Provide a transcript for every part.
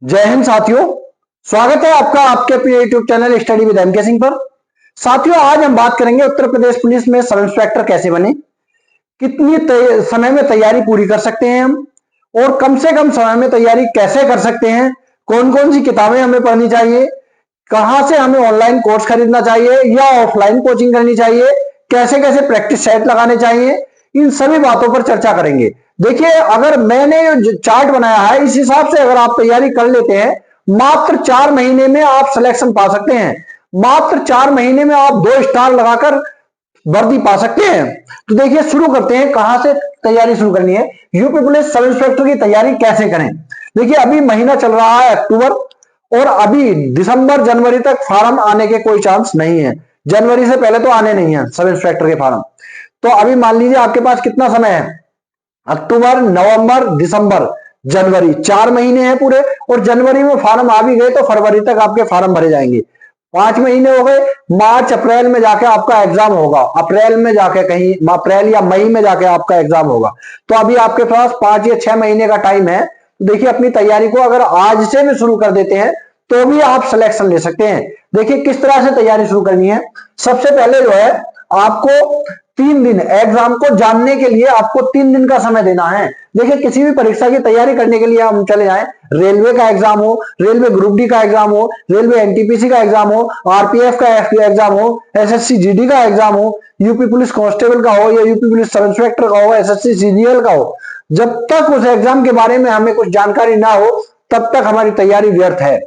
जय हिंद साथियों, स्वागत है आपका आपके अपने YouTube channel study with M K Singh पर। साथियों, आज हम बात करेंगे उत्तर प्रदेश पुलिस में सब इंस्पेक्टर कैसे बने, कितनी समय में तैयारी पूरी कर सकते हैं हम, और कम से कम समय में तैयारी कैसे कर सकते हैं, कौन कौन सी किताबें हमें पढ़नी चाहिए, कहां से हमें ऑनलाइन कोर्स खरीदना चाहिए या ऑफलाइन कोचिंग करनी चाहिए, कैसे कैसे प्रैक्टिस सेट लगाने चाहिए, इन सभी बातों पर चर्चा करेंगे। देखिए, अगर मैंने जो चार्ट बनाया है इस हिसाब से अगर आप तैयारी कर लेते हैं, मात्र 4 महीने में आप सिलेक्शन पा सकते हैं। मात्र 4 महीने में आप 2 स्टार लगाकर वर्दी पा सकते हैं। तो देखिए, शुरू करते हैं, कहां से तैयारी शुरू करनी है। यूपी पुलिस सब इंस्पेक्टर की तैयारी कैसे करें। देखिए, अभी महीना चल रहा है अक्टूबर, और अभी दिसंबर जनवरी तक फार्म आने के कोई चांस नहीं है। जनवरी से पहले तो आने नहीं है सब इंस्पेक्टर के फार्म। तो अभी मान लीजिए आपके पास कितना समय है, अक्टूबर, नवंबर, दिसंबर, जनवरी, 4 महीने हैं पूरे। और जनवरी में फार्म आ भी गए तो फरवरी तक आपके फार्म भरे जाएंगे। 5 महीने हो गए। मार्च अप्रैल में जाके आपका एग्जाम होगा, अप्रैल में जाके कहीं अप्रैल या मई में जाके आपका एग्जाम होगा। तो अभी आपके पास 5 या 6 महीने का टाइम है। देखिए, अपनी तैयारी को अगर आज से भी शुरू कर देते हैं तो भी आप सिलेक्शन ले सकते हैं। देखिए, किस तरह से तैयारी शुरू करनी है। सबसे पहले जो है, आपको 3 दिन एग्जाम को जानने के लिए आपको 3 दिन का समय देना है। देखिए, किसी भी परीक्षा की तैयारी करने के लिए हम चले जाएं, रेलवे का एग्जाम हो, रेलवे ग्रुप डी का एग्जाम हो, रेलवे एनटीपीसी का एग्जाम हो, आरपीएफ का एग्जाम हो, एसएससी जीडी का एग्जाम हो, यूपी पुलिस कांस्टेबल का हो या यूपी पुलिस सब इंस्पेक्टर का हो, एसएससी सीजीएल का हो, जब तक उस एग्जाम के बारे में हमें कुछ जानकारी ना हो तब तक हमारी तैयारी व्यर्थ है।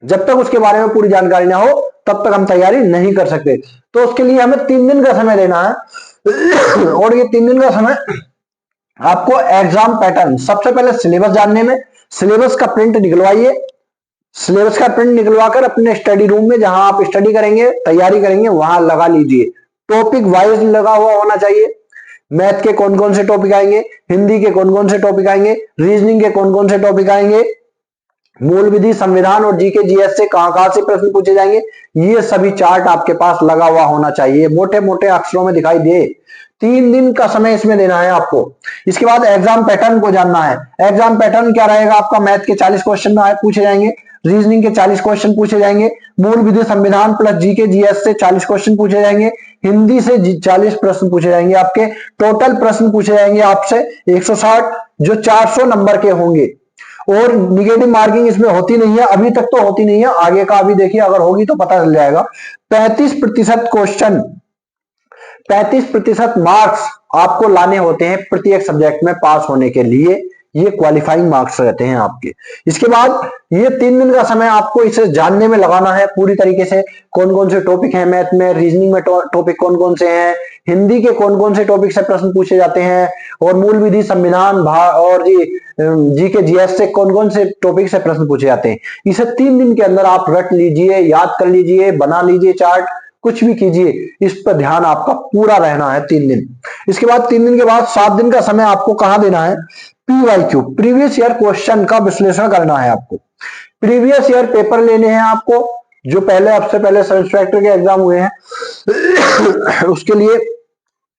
जब तक उसके बारे में पूरी जानकारी ना हो तब तक हम तैयारी नहीं कर सकते। तो उसके लिए हमें 3 दिन का समय देना है। और ये 3 दिन का समय आपको एग्जाम पैटर्न, सबसे पहले सिलेबस जानने में, सिलेबस का प्रिंट निकलवाइए। सिलेबस का प्रिंट निकलवाकर अपने स्टडी रूम में, जहां आप स्टडी करेंगे, तैयारी करेंगे, वहां लगा लीजिए। टॉपिक वाइज लगा हुआ होना चाहिए। मैथ के कौन कौन से टॉपिक आएंगे, हिंदी के कौन कौन से टॉपिक आएंगे, रीजनिंग के कौन कौन से टॉपिक आएंगे, मूल विधि, संविधान और जीके जीएस से कहां से प्रश्न पूछे जाएंगे, ये सभी चार्ट आपके पास लगा हुआ होना चाहिए, मोटे मोटे अक्षरों में दिखाई दे। 3 दिन का समय इसमें देना है आपको। इसके बाद एग्जाम पैटर्न को जानना है। एग्जाम पैटर्न क्या रहेगा आपका, मैथ के 40 क्वेश्चन पूछे जाएंगे, रीजनिंग के 40 क्वेश्चन पूछे जाएंगे, मूल विधि संविधान प्लस जीके जीएस से 40 क्वेश्चन पूछे जाएंगे, हिंदी से 40 प्रश्न पूछे जाएंगे। आपके टोटल प्रश्न पूछे जाएंगे आपसे 160, जो 400 नंबर के होंगे। और निगेटिव मार्किंग इसमें होती नहीं है, अभी तक तो होती नहीं है, आगे का अभी देखिए, अगर होगी तो पता चल जाएगा। 35% क्वेश्चन, 35% मार्क्स आपको लाने होते हैं प्रत्येक सब्जेक्ट में पास होने के लिए। ये क्वालिफाइंग मार्क्स रहते हैं आपके। इसके बाद ये 3 दिन का समय आपको इसे जानने में लगाना है पूरी तरीके से। कौन कौन से टॉपिक हैं मैथ में, रीजनिंग में टॉपिक कौन कौन से हैं, हिंदी के कौन कौन से टॉपिक से प्रश्न पूछे जाते हैं, और मूल विधि, संविधान और जीके जीएस से कौन कौन से टॉपिक से प्रश्न पूछे जाते हैं। इसे 3 दिन के अंदर आप रट लीजिए, याद कर लीजिए, बना लीजिए चार्ट, कुछ भी कीजिए, इस पर ध्यान आपका पूरा रहना है 3 दिन। इसके बाद 3 दिन के बाद 7 दिन का समय आपको कहां देना है, पीवाईक्यू, प्रीवियस ईयर क्वेश्चन का विश्लेषण करना है आपको। प्रीवियस ईयर पेपर लेने हैं आपको, जो पहले आपसे पहले सब इंस्पेक्टर के एग्जाम हुए हैं। उसके लिए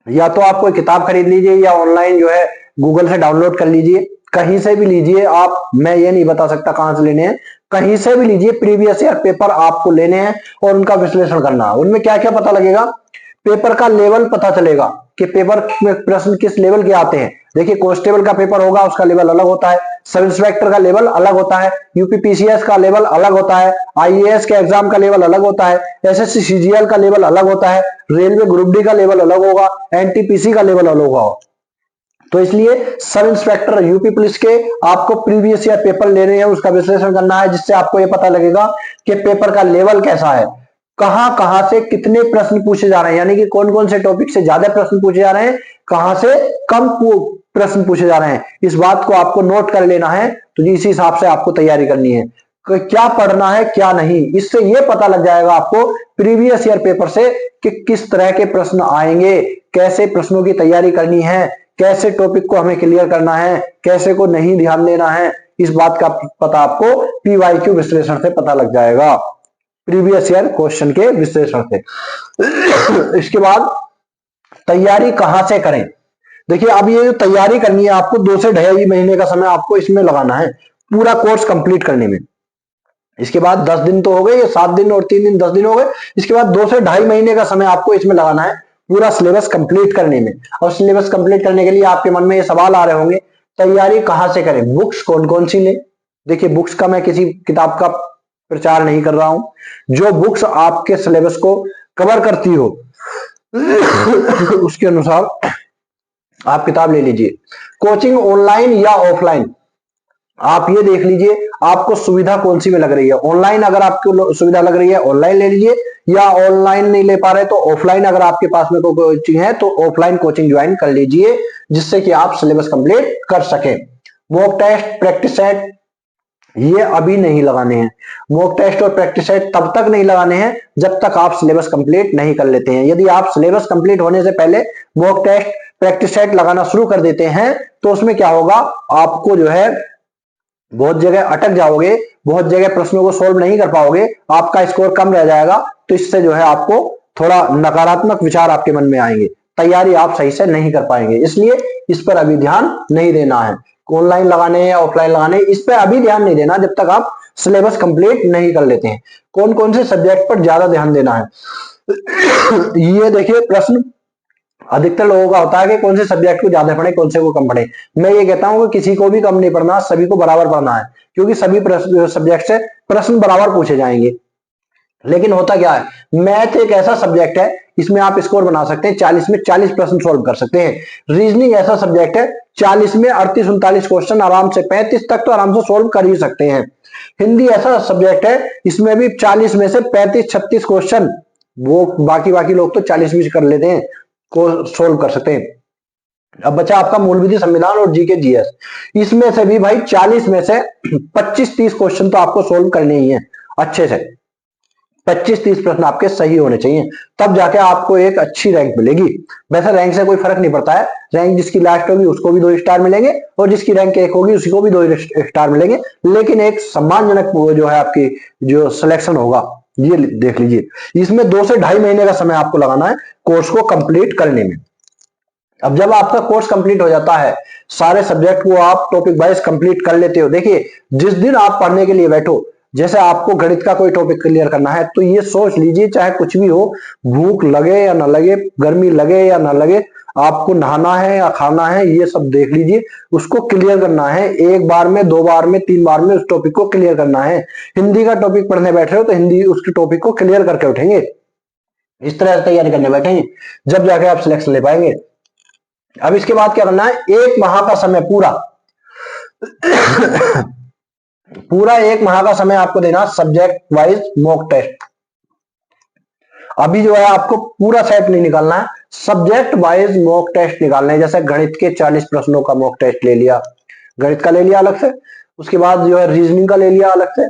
या तो आप कोई किताब खरीद लीजिए या ऑनलाइन जो है गूगल से डाउनलोड कर लीजिए, कहीं से भी लीजिए आप, मैं ये नहीं बता सकता कहां से लेने हैं, कहीं से भी लीजिए। प्रीवियस ईयर पेपर आपको लेने हैं और उनका विश्लेषण करना है। उनमें क्या क्या पता लगेगा, पेपर का लेवल पता चलेगा कि पेपर में प्रश्न किस लेवल के आते हैं। देखिए, कांस्टेबल का पेपर होगा, उसका लेवल अलग होता है, सब इंस्पेक्टर का लेवल अलग होता है, यूपीपीसीएस का लेवल अलग होता है, आईएएस के एग्जाम का लेवल अलग होता है, एसएससी सीजीएल का लेवल अलग होता है, रेलवे ग्रुप डी का लेवल अलग होगा, एनटीपीसी का लेवल अलग होगा। तो इसलिए सब इंस्पेक्टर यूपी पुलिस के आपको प्रीवियस ईयर पेपर ले रहे हैं, उसका विश्लेषण करना है, जिससे आपको यह पता लगेगा कि पेपर का लेवल कैसा है, कहां कहां से कितने प्रश्न पूछे जा रहे हैं, यानी कि कौन कौन से टॉपिक से ज्यादा प्रश्न पूछे जा रहे हैं, कहां से कम प्रश्न पूछे जा रहे हैं। इस बात को आपको नोट कर लेना है। तो इसी हिसाब से आपको तैयारी करनी है, क्या पढ़ना है क्या नहीं। इससे यह पता लग जाएगा आपको प्रीवियस ईयर पेपर से कि किस तरह के प्रश्न आएंगे, कैसे प्रश्नों की तैयारी करनी है, कैसे टॉपिक को हमें क्लियर करना है, कैसे को नहीं ध्यान देना है। इस बात का पता आपको पीवाईक्यू विश्लेषण से पता लग जाएगा, प्रीवियस ईयर क्वेश्चन के विश्लेषण से। इसके बाद तैयारी कहां से करें। देखिए, अब ये जो तैयारी करनी है आपको, 2 से 2.5 महीने का समय आपको इसमें लगाना है। पूरा कोर्स कंप्लीट करने में। इसके बाद 10 दिन तो हो गए, ये 7 दिन और 3 दिन 10 दिन हो गए। इसके बाद 2 से 2.5 महीने का समय आपको इसमें लगाना है पूरा सिलेबस कंप्लीट करने में। और सिलेबस कंप्लीट करने के लिए आपके मन में ये सवाल आ रहे होंगे, तैयारी कहां से करें, बुक्स कौन कौन सी लें। देखिए, बुक्स का मैं किसी किताब का प्रचार नहीं कर रहा हूं। जो बुक्स आपके सिलेबस को कवर करती हो उसके अनुसार आप किताब ले लीजिए। कोचिंग ऑनलाइन या ऑफलाइन, आप ये देख लीजिए आपको सुविधा कौन सी में लग रही है। ऑनलाइन अगर आपको सुविधा लग रही है ऑनलाइन ले लीजिए, या ऑनलाइन नहीं ले पा रहे तो ऑफलाइन अगर आपके पास में कोई कोचिंग है तो ऑफलाइन कोचिंग ज्वाइन कर लीजिए, जिससे कि आप सिलेबस कंप्लीट कर सकें। मॉक टेस्ट, प्रैक्टिस सेट ये अभी नहीं लगाने हैं। मॉक टेस्ट और प्रैक्टिस सेट तब तक नहीं लगाने हैं जब तक आप सिलेबस कंप्लीट नहीं कर लेते हैं। यदि आप सिलेबस कंप्लीट होने से पहले मॉक टेस्ट, प्रैक्टिस सेट लगाना शुरू कर देते हैं तो उसमें क्या होगा, आपको जो है बहुत जगह अटक जाओगे, बहुत जगह प्रश्नों को सोल्व नहीं कर पाओगे, आपका स्कोर कम रह जाएगा। तो इससे जो है आपको थोड़ा नकारात्मक विचार आपके मन में आएंगे, तैयारी आप सही से नहीं कर पाएंगे। इसलिए इस पर अभी ध्यान नहीं देना है। ऑनलाइन लगाने या ऑफलाइन लगाने, इस पर अभी ध्यान नहीं देना जब तक आप सिलेबस कंप्लीट नहीं कर लेते हैं। कौन कौन से सब्जेक्ट पर ज्यादा ध्यान देना है ये देखिए, प्रश्न अधिकतर लोगों का होता है कि कौन से सब्जेक्ट को ज्यादा पढ़े, कौन से को कम पढ़े। मैं ये कहता हूं कि किसी को भी कम नहीं पढ़ना, सभी को बराबर पढ़ना है, क्योंकि सभी सब्जेक्ट से प्रश्न बराबर पूछे जाएंगे। लेकिन होता क्या है, मैथ एक ऐसा सब्जेक्ट है इसमें आप स्कोर बना सकते हैं, 40 में 40 प्रश्न सॉल्व कर सकते हैं। रीजनिंग ऐसा सब्जेक्ट है 40 में 38-39 क्वेश्चन आराम से, 35 तक तो आराम से सॉल्व कर ही सकते हैं। हिंदी ऐसा सब्जेक्ट है इसमें भी 40 में से 35-36 क्वेश्चन, वो बाकी लोग तो 40 में कर लेते हैं, को सोल्व कर सकते हैं। अब बचा आपका मूल विधि, संविधान और जीके जीएस। इसमें से भी भाई 40 में से 25-30 क्वेश्चन तो आपको सोल्व करने ही है अच्छे से। 25-30 प्रश्न आपके सही होने चाहिए, तब जाके आपको एक अच्छी रैंक मिलेगी। वैसे रैंक से कोई फर्क नहीं पड़ता है, रैंक जिसकी लास्ट होगी उसको भी 2 स्टार मिलेंगे और जिसकी रैंक 1 होगी उसी को भी 2 स्टार मिलेंगे। लेकिन एक सम्मानजनक जो है आपकी जो सिलेक्शन होगा, ये देख लीजिए। इसमें 2 से 2.5 महीने का समय आपको लगाना है कोर्स को कंप्लीट करने में। अब जब आपका कोर्स कंप्लीट हो जाता है, सारे सब्जेक्ट को आप टॉपिक वाइज कंप्लीट कर लेते हो। देखिए, जिस दिन आप पढ़ने के लिए बैठो, जैसे आपको गणित का कोई टॉपिक क्लियर करना है तो ये सोच लीजिए, चाहे कुछ भी हो, भूख लगे या ना लगे, गर्मी लगे या ना लगे, आपको नहाना है या खाना है, ये सब देख लीजिए, उसको क्लियर करना है। 1 बार में, 2 बार में, 3 बार में उस टॉपिक को क्लियर करना है। हिंदी का टॉपिक पढ़ने बैठ रहे हो तो हिंदी उसके टॉपिक को क्लियर करके उठेंगे। इस तरह से तैयारी करने बैठेंगे, जब जाके आप सिलेक्शन ले पाएंगे। अब इसके बाद क्या करना है, 1 माह का समय पूरा 1 माह का समय आपको देना सब्जेक्ट वाइज मॉक टेस्ट। अभी जो है आपको पूरा सेट नहीं निकालना है, सब्जेक्ट वाइज मॉक टेस्ट निकालने हैं। जैसे गणित के 40 प्रश्नों का मॉक टेस्ट ले लिया, गणित का ले लिया अलग से, उसके बाद जो है रीजनिंग का ले लिया अलग से,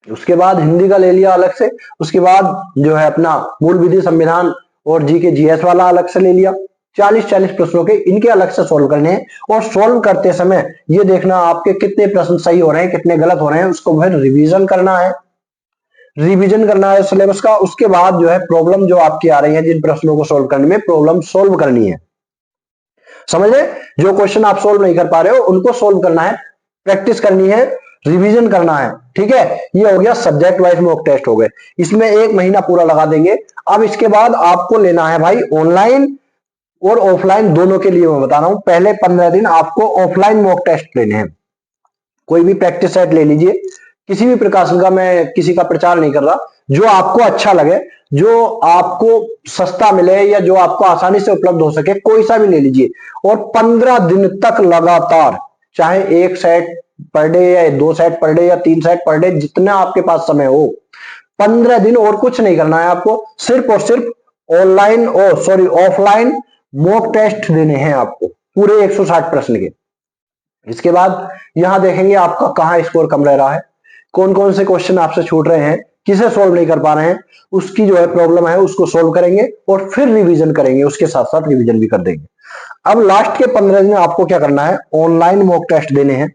उसके बाद हिंदी का ले लिया अलग से, उसके बाद जो है अपना मूल विधि, संविधान और जीके जीएस वाला अलग से ले लिया। 40-40 प्रश्नों के इनके अलग से सोल्व करने हैं। और सोल्व करते समय ये देखना आपके कितने प्रश्न सही हो रहे हैं, कितने गलत हो रहे हैं, उसको फिर रिवीजन करना है। रिवीजन करना है सिलेबस का। उसके बाद जो है प्रॉब्लम जो आपकी आ रही है, जिन प्रश्नों को सोल्व करने में प्रॉब्लम सोल्व करनी है, समझ रहे, जो क्वेश्चन आप सोल्व नहीं कर पा रहे हो उनको सोल्व करना है, प्रैक्टिस करनी है, रिवीजन करना है। ठीक है, ये हो गया सब्जेक्ट वाइज मॉक टेस्ट हो गए, इसमें 1 महीना पूरा लगा देंगे। अब इसके बाद आपको लेना है भाई ऑनलाइन और ऑफलाइन दोनों के लिए मैं बता रहा हूं। पहले 15 दिन आपको ऑफलाइन मॉक टेस्ट लेने हैं। कोई भी प्रैक्टिस सेट ले लीजिए, किसी भी प्रकाशन का, मैं किसी का प्रचार नहीं कर रहा, जो आपको अच्छा लगे, जो आपको सस्ता मिले या जो आपको आसानी से उपलब्ध हो सके, कोई सा भी ले लीजिए। और 15 दिन तक लगातार, चाहे 1 सेट पर डे या 2 सेट पर डे या 3 सेट पर डे, जितना आपके पास समय हो, 15 दिन और कुछ नहीं करना है आपको, सिर्फ और सिर्फ ऑनलाइन ऑफलाइन मॉक टेस्ट देने हैं आपको, पूरे 160 प्रश्न के। इसके बाद यहां देखेंगे आपका कहां स्कोर कम रह रहा है, कौन कौन से क्वेश्चन आपसे छूट रहे हैं, किसे सोल्व नहीं कर पा रहे हैं, उसकी जो है प्रॉब्लम है उसको सोल्व करेंगे और फिर रिवीजन करेंगे, उसके साथ साथ रिवीजन भी कर देंगे। अब लास्ट के 15 दिन आपको क्या करना है, ऑनलाइन मॉक टेस्ट देने हैं।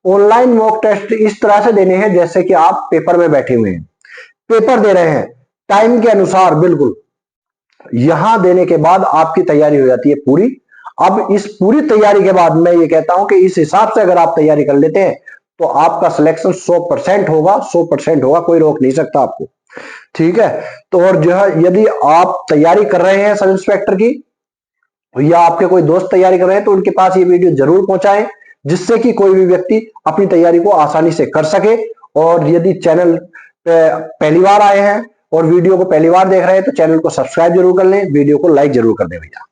ऑनलाइन मॉक टेस्ट इस तरह से देने हैं जैसे कि आप पेपर में बैठे हुए हैं, पेपर दे रहे हैं टाइम के अनुसार, बिल्कुल। यहां देने के बाद आपकी तैयारी हो जाती है पूरी। अब इस पूरी तैयारी के बाद मैं ये कहता हूं कि इस हिसाब से अगर आप तैयारी कर लेते हैं तो आपका सिलेक्शन 100% होगा, 100% होगा, कोई रोक नहीं सकता आपको। ठीक है, तो और जो है यदि आप तैयारी कर रहे हैं सब इंस्पेक्टर की, या आपके कोई दोस्त तैयारी कर रहे हैं, तो उनके पास ये वीडियो जरूर पहुंचाएं, जिससे कि कोई भी व्यक्ति अपनी तैयारी को आसानी से कर सके। और यदि चैनल पे पहली बार आए हैं और वीडियो को पहली बार देख रहे हैं, तो चैनल को सब्सक्राइब जरूर कर लें, वीडियो को लाइक जरूर कर दें भैया।